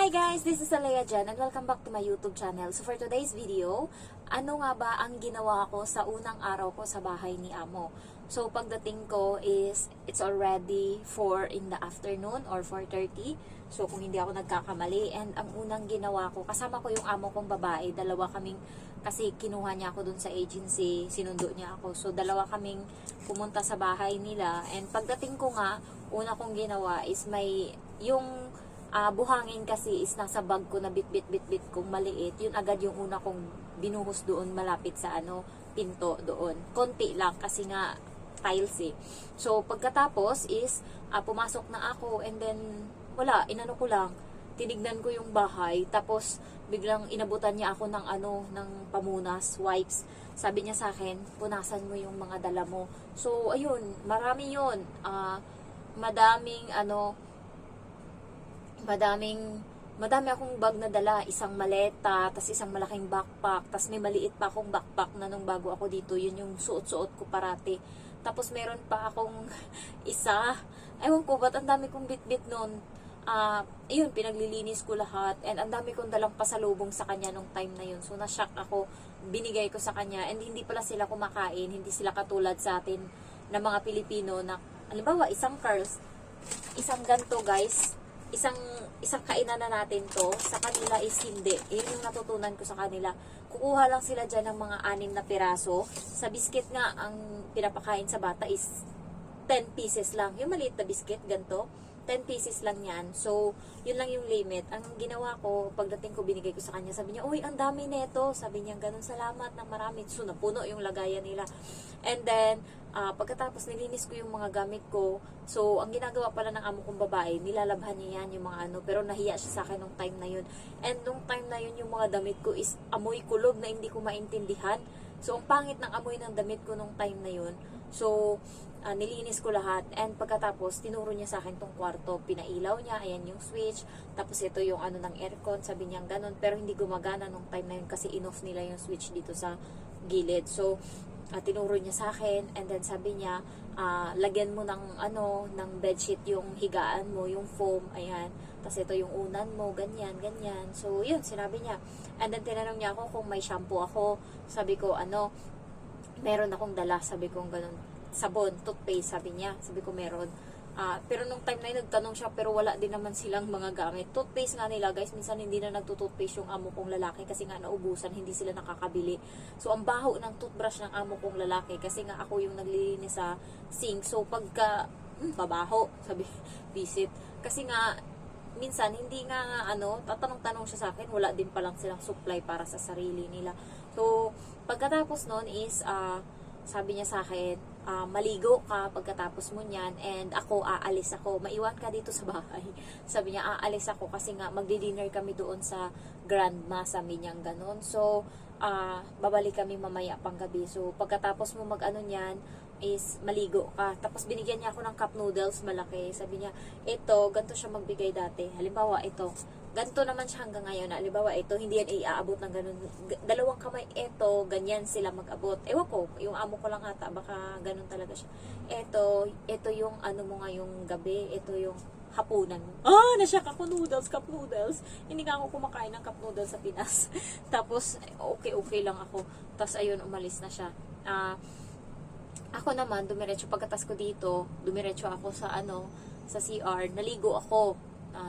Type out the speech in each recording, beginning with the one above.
Hi guys, this is Alea Jan and welcome back to my YouTube channel. So for today's video, ano nga ba ang ginawa ko sa unang araw ko sa bahay ni Amo? So pagdating ko is, it's already 4 in the afternoon or 4:30. So kung hindi ako nagkakamali, and ang unang ginawa ko, kasama ko yung amo kong babae, dalawa kaming, kasi kinuha niya ako dun sa agency, sinundo niya ako. So dalawa kaming pumunta sa bahay nila, and pagdating ko nga, una kong ginawa is may, yung buhangin kasi is nasa bag ko na bit kong maliit. Yun agad yung una kong binuhos doon malapit sa pinto doon. Konti lang kasi nga tiles eh. So pagkatapos is pumasok na ako, and then wala, inano ko lang, tinignan ko yung bahay, tapos biglang inabutan niya ako ng ng pamunas, wipes. Sabi niya sa akin, punasan mo yung mga dala mo. So ayun, marami yun. Madami akong bag na dala, isang maleta, tas isang malaking backpack, tas may maliit pa akong backpack na nung bago ako dito, yun yung suot-suot ko parati. Tapos meron pa akong isa, ewan ko ba't ang dami kong bit-bit nun. Ayun, pinaglilinis ko lahat, and ang dami kong dalang pasalubong sa kanya nung time na yun. So na-shock ako, binigay ko sa kanya, and hindi pala sila kumakain, hindi sila katulad sa atin na mga Pilipino na, halimbawa, isang curls, isang ganto guys, isang kainan na natin to, sa kanila is hindi. Yun yung natutunan ko sa kanila. Kukuha lang sila dyan ng mga 6 na piraso. Sa biscuit nga, ang pinapakain sa bata is 10 pieces lang. Yung maliit na biscuit, ganto, 10 pieces lang yan. So, yun lang yung limit. Ang ginawa ko, pagdating ko, binigay ko sa kanya. Sabi niya, uy, ang dami neto. Sabi niya, ganun, salamat ng marami. So, napuno yung lagayan nila. And then, pagkatapos nilinis ko yung mga gamit ko. So, ang ginagawa pala ng amo kong babae, nilalabhan niya yan yung mga pero nahiya siya sa akin nung time na yun. And nung time na yun, yung mga damit ko is amoy kulob na hindi ko maintindihan. So, ang pangit ng amoy ng damit ko nung time na yun. So, nilinis ko lahat, and pagkatapos tinuro niya sa akin tong kwarto, pinailaw niya, ayan yung switch, tapos ito yung ng aircon, sabi niya ganun, pero hindi gumagana nung time na yun kasi in-off nila yung switch dito sa gilid. So tinuro niya sa akin, and then sabi niya, lagyan mo ng ng bedsheet yung higaan mo, yung foam, ayan, tapos ito yung unan mo, ganyan. So yun, sinabi niya, and then tinanong niya ako kung may shampoo ako. Sabi ko meron akong dala, sabi ko ganun, sabon, toothpaste, sabi niya. Sabi ko meron. Pero nung time na yun, nagtanong siya, pero wala din naman silang mga gamit. Toothpaste nga nila, guys, minsan hindi na nagtutoothpaste yung amo kong lalaki kasi nga naubusan, hindi sila nakakabili. So, ang baho ng toothbrush ng amo kong lalaki kasi nga ako yung naglilinis sa sink. So, pagka, pabaho, sabi, visit. Kasi nga, minsan, hindi nga tatanong-tanong siya sa akin, wala din palang silang supply para sa sarili nila. So, pagkatapos nun is, sabi niya sa akin, maligo ka pagkatapos mo niyan, and ako aalis ako, maiwan ka dito sa bahay. Sabi niya, aalis ako kasi nga magdi-dinner kami doon sa grandma, sabi niya ganun. So babalik kami mamaya pang gabi. So pagkatapos mo niyan is maligo ka. Tapos binigyan niya ako ng cup noodles malaki. Sabi niya, ito, ganito siya magbigay dati. Halimbawa, ito, ganito naman siya hanggang ngayon. Halimbawa, ito, hindi yan iaabot ng ganun. Dalawang kamay, ito, ganyan sila mag-abot. Ewan ko, yung amo ko lang ata, baka ganun talaga siya. Ito yung mo ngayong gabi, ito yung hapunan mo. Nasyak ako cup noodles. Hindi nga ako kumakain ng cup noodles sa Pinas. Tapos, okay lang ako. Tapos, ayun, umalis na siya. Ako naman, pagkatas ko dito, dumiretso ako sa sa CR, naligo ako,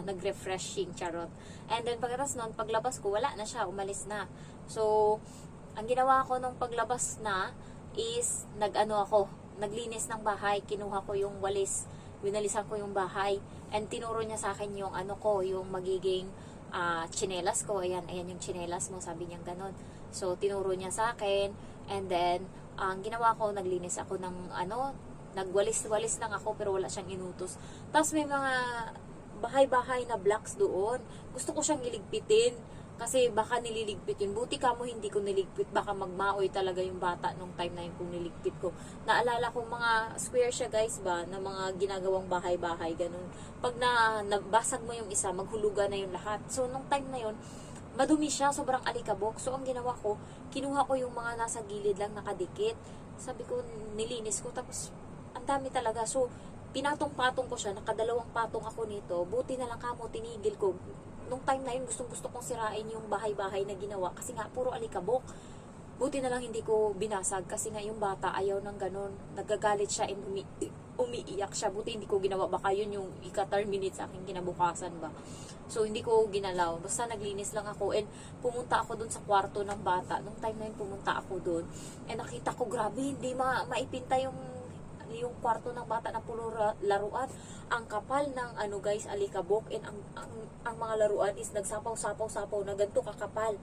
nag-refreshing, charot. And then pagkatas nun, paglabas ko, wala na siya, umalis na. So, ang ginawa ko nung paglabas na is naglinis ng bahay, kinuha ko yung walis, winalisan ko yung bahay, and tinuro niya sa akin yung yung magiging tsinelas ko. Ayan yung tsinelas mo, sabi niya ganon. So, tinuro niya sa akin, and then ang ginawa ko, naglinis ako ng nagwalis-walis lang ako, pero wala siyang inutos. Tapos may mga bahay-bahay na blocks doon. Gusto ko siyang iligpitin kasi baka nililigpit yun. Buti ka mo hindi ko niligpit, baka magmaoy talaga yung bata nung time na yun kung niligpit ko. Naalala ko mga square siya, guys, ba, na mga ginagawang bahay-bahay, ganun. Pag nabasag mo yung isa, maghulugan na yung lahat. So nung time na yun, madumi siya, sobrang alikabok. So, ang ginawa ko, kinuha ko yung mga nasa gilid lang nakadikit. Sabi ko, nilinis ko. Tapos, ang dami talaga. So, pinatong-patong ko siya. Nakadalawang patong ako nito. Buti na lang kamo, tinigil ko. nung time na yun, gustong-gusto kong sirain yung bahay-bahay na ginawa kasi nga puro alikabok. Buti na lang hindi ko binasag kasi nga yung bata ayaw ng ganun. Nagagalit siya and umiiyak siya. Buti hindi ko ginawa. Baka yun yung ika-terminate sa aking kinabukasan ba. So, hindi ko ginalaw. Basta naglinis lang ako and pumunta ako dun sa kwarto ng bata. Nung time na yun, pumunta ako dun. And nakita ko, grabe, hindi maipinta yung kwarto ng bata na puro laruan. Ang kapal ng guys, alikabok, and ang mga laruan is nagsapaw-sapaw-sapaw na ganito kakapal.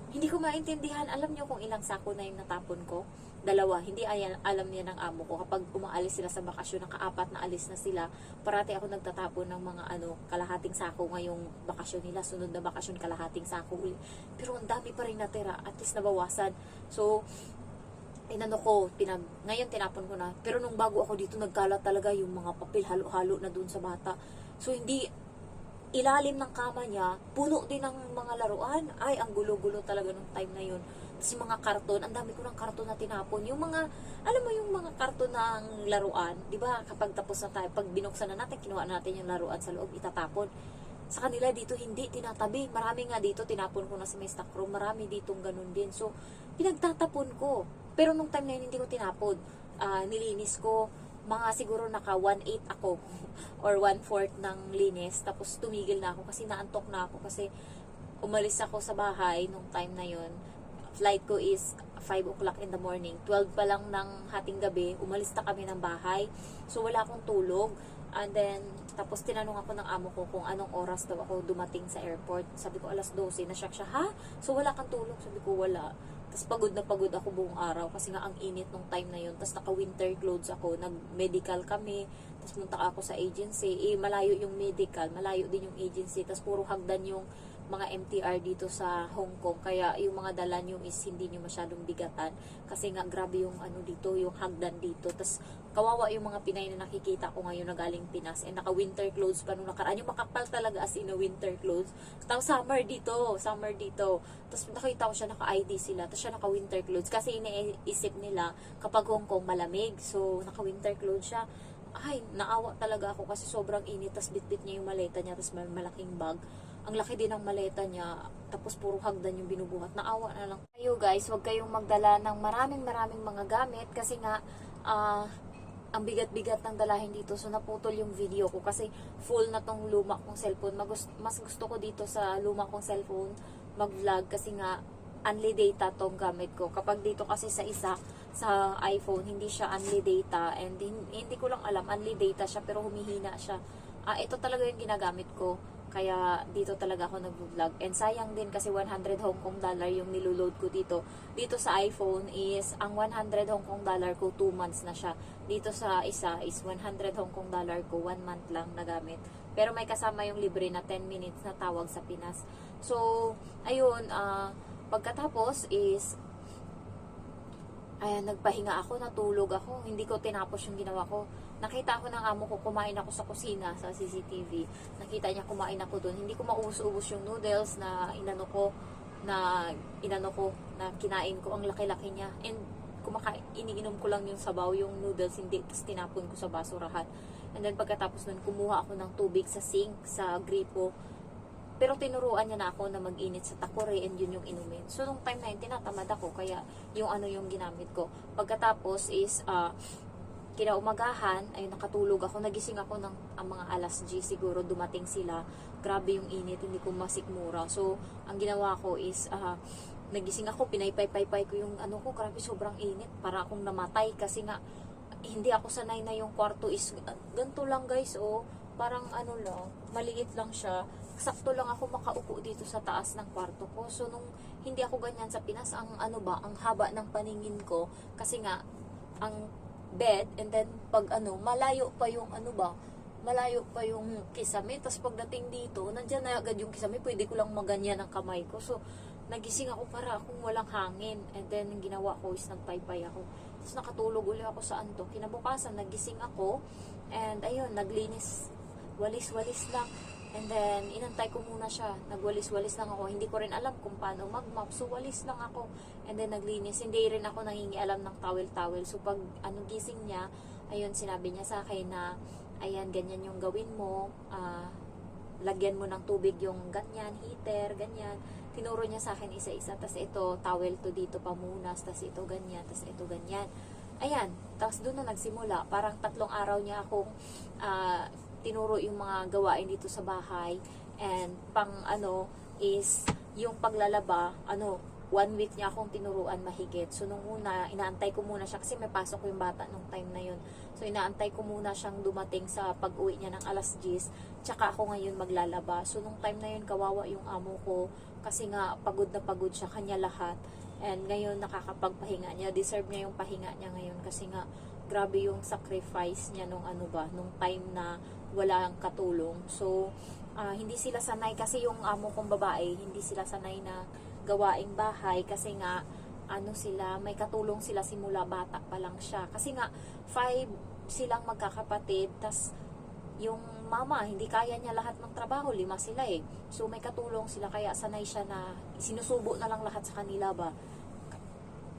Hindi ko maintindihan. Alam nyo kung ilang sako na yung natapon ko? 2. Hindi alam niya ng amo ko. Kapag umaalis sila sa bakasyon, naka-4 na alis na sila, parati ako nagtatapon ng mga kalahating sako ngayong bakasyon nila. Sunod na bakasyon, kalahating sako uli. Pero ang dami pa rin natira. At least nabawasan. So, ngayon tinapon ko na. Pero nung bago ako dito, nagkalat talaga yung mga papel halo-halo na dun sa bata. So, ilalim ng kama niya, puno din ng mga laruan. Ay, ang gulo-gulo talaga nung time na yun. Tapos yung mga karton, ang dami ko ng karton na tinapon. Yung mga, alam mo yung mga karton ng laruan, di ba kapag tapos na tayo, pag binuksan na natin, kinuha natin yung laruan sa loob, itatapon. Sa kanila dito, hindi, tinatabi. Marami nga dito, tinapon ko na sa may stock room. Marami ditong ganun din. So, pinagtatapon ko. Pero nung time na yun, hindi ko tinapon. Nilinis ko. Mga siguro naka 1/8 ako or 1/4 ng linis. Tapos tumigil na ako kasi naantok na ako kasi umalis ako sa bahay nung time na yun. Flight ko is 5 o'clock in the morning. 12 pa lang ng hating gabi, umalis na kami ng bahay. So wala akong tulog. And then, tapos tinanong ako ng amo ko kung anong oras daw ako dumating sa airport. Sabi ko alas 12. Na-shock siya, ha? So wala kang tulog? Sabi ko wala. Tapos pagod na pagod ako buong araw kasi nga ang init nung time na yun. Tapos naka-winter clothes ako. Nag-medical kami. Tapos munta ako sa agency. Malayo yung medical. Malayo din yung agency. Tapos puro hagdan yung mga MTR dito sa Hong Kong. Kaya yung mga dala nyo is hindi nyo masyadong bigatan. Kasi nga grabe yung dito, yung hagdan dito. Tapos kawawa yung mga Pinay na nakikita ko ngayon na galing Pinas. And naka-winter clothes pa nung nakaraan. Yung makapal talaga as in a winter clothes. Tapos summer dito. Tapos nakita ko siya, naka-ID sila. Tapos siya naka-winter clothes. Kasi iniisip nila kapag Hong Kong malamig. So naka-winter clothes siya. Ay, naawa talaga ako kasi sobrang init. Tapos bitbit niya yung maleta niya. Tapos malaking bag. Ang laki din ng maleta niya, tapos puro hagdan yung binubuhat. Naawa na lang. Kayo guys, huwag kayong magdala ng maraming mga gamit kasi nga, ang bigat-bigat ng dalahin dito. So, naputol yung video ko kasi full na tong luma kong cellphone. Mas gusto ko dito sa luma kong cellphone mag-vlog kasi nga, unli data tong gamit ko. Kapag dito kasi sa iPhone, hindi siya unli data. And hindi ko lang alam, unli data siya pero humihina siya. Ito talaga yung ginagamit ko. Kaya dito talaga ako nag-vlog. And sayang din kasi 100 Hong Kong dollar yung niloload ko dito. Dito sa iPhone is, ang 100 Hong Kong dollar ko 2 months na siya. Dito sa isa is 100 Hong Kong dollar ko 1 month lang nagamit. Pero may kasama yung libre na 10 minutes na tawag sa Pinas. So, ayun, pagkatapos is, ayan, nagpahinga ako, natulog ako. Hindi ko tinapos yung ginawa ko. Nakita ko ng amo ko, kumain ako sa kusina, sa CCTV. Nakita niya kumain ako doon. Hindi ko maubos-ubos yung noodles na inano ko, na kinain ko. Ang laki-laki niya. And iniinom ko lang yung sabaw, yung noodles, hindi. Tapos tinapon ko sa basurahan. And then pagkatapos nun, kumuha ako ng tubig sa sink, sa gripo. Pero tinuruan niya na ako na mag-init sa takore and yun yung inumin. So, nung time na yun, tinatamad ako. Kaya, yung yung ginamit ko. Pagkatapos is, kinaumagahan, ay nakatulog ako. Nagising ako ng mga alas 10 siguro. Dumating sila. Grabe yung init. Hindi ko masikmura. So, ang ginawa ko is, nagising ako. Pinaypay-paypay ko yung ko. Grabe, sobrang init. Para akong namatay. Kasi nga, hindi ako sanay na yung kwarto is, ganito lang guys. Parang lang, maliit lang siya. Sakto lang ako makaupo dito sa taas ng kwarto ko. So, nung hindi ako ganyan sa Pinas, ang haba ng paningin ko. Kasi nga, ang bed, and then, pag malayo pa yung malayo pa yung kisame. Tapos pagdating dito, nandyan na agad yung kisame. Pwede ko lang maganyan ang kamay ko. So, nagising ako para akong walang hangin. And then, yung ginawa ko is nagpaypay ako. Tapos nakatulog ulit ako sa anto. Kinabukasan, nagising ako. And ayun, naglinis. Walis-walis lang. And then, inantay ko muna siya. Nagwalis-walis lang ako. Hindi ko rin alam kung paano mag-mop. So, walis lang ako. And then, naglinis. Hindi rin ako nangingialam ng towel-towel. So, pag gising niya, ayun, sinabi niya sa akin na, ayan, ganyan yung gawin mo. lagyan mo ng tubig yung ganyan, heater, ganyan. Tinuro niya sa akin isa-isa. Tas ito, towel to dito pamunas. Tas ito ganyan, tas ito ganyan. Ayan, tapos doon na nagsimula. Parang 3 araw niya akong tinuro yung mga gawain dito sa bahay. And pang is yung paglalaba, 1 week niya akong tinuruan mahigit. So nung una, inaantay ko muna siya kasi may pasok yung bata nung time na yun. So inaantay ko muna siyang dumating sa pag-uwi niya ng alas 10. Tsaka ako ngayon maglalaba. So nung time na yun, kawawa yung amo ko kasi nga pagod na pagod siya, kanya lahat. And ngayon nakakapagpahinga niya. Deserve niya yung pahinga niya ngayon kasi nga grabe yung sacrifice niya nung nung time na wala ang katulong. So hindi sila sanay kasi yung amo kong babae, hindi sila sanay na gawaing bahay kasi nga sila, may katulong sila simula bata pa lang siya. Kasi nga 5 silang magkakapatid, tas yung mama, hindi kaya niya lahat ng trabaho, 5 sila eh. So may katulong sila, kaya sanay siya na sinusubo na lang lahat sa kanila ba.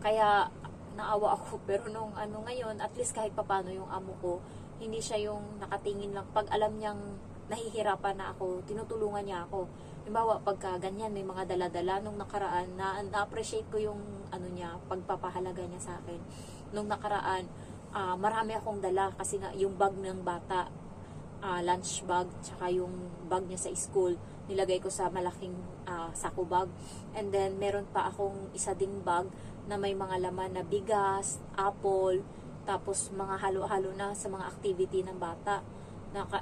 Kaya naawa ako, pero nung ngayon, at least kahit papano yung amo ko, hindi siya yung nakatingin lang. Pag alam niyang nahihirapan na ako, tinutulungan niya ako. Halimbawa, pagka ganyan, may mga dala-dala nung nakaraan, na-appreciate ko yung niya, pagpapahalaga niya sa akin. Nung nakaraan, marami akong dala kasi nga yung bag ng bata, lunch bag, tsaka yung bag niya sa school, nilagay ko sa malaking sako bag. And then, meron pa akong isa ding bag na may mga laman na bigas, apple, tapos mga halo-halo na sa mga activity ng bata.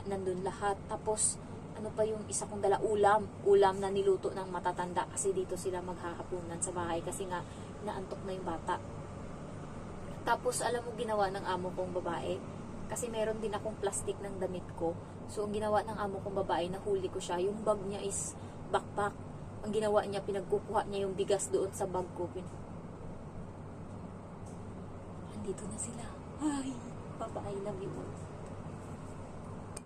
Nandun lahat. Tapos, pa yung isa kong dala, ulam na niluto ng matatanda kasi dito sila maghahapunan sa bahay kasi nga naantok na yung bata. Tapos alam mo ginawa ng amo kong babae, kasi meron din akong plastic ng damit ko. So ang ginawa ng amo kong babae, nahuli ko siya, yung bag niya is backpack. Ang ginawa niya, pinagkukuha niya yung bigas doon sa bag ko. Andito na sila. Ay, Papa, I love you.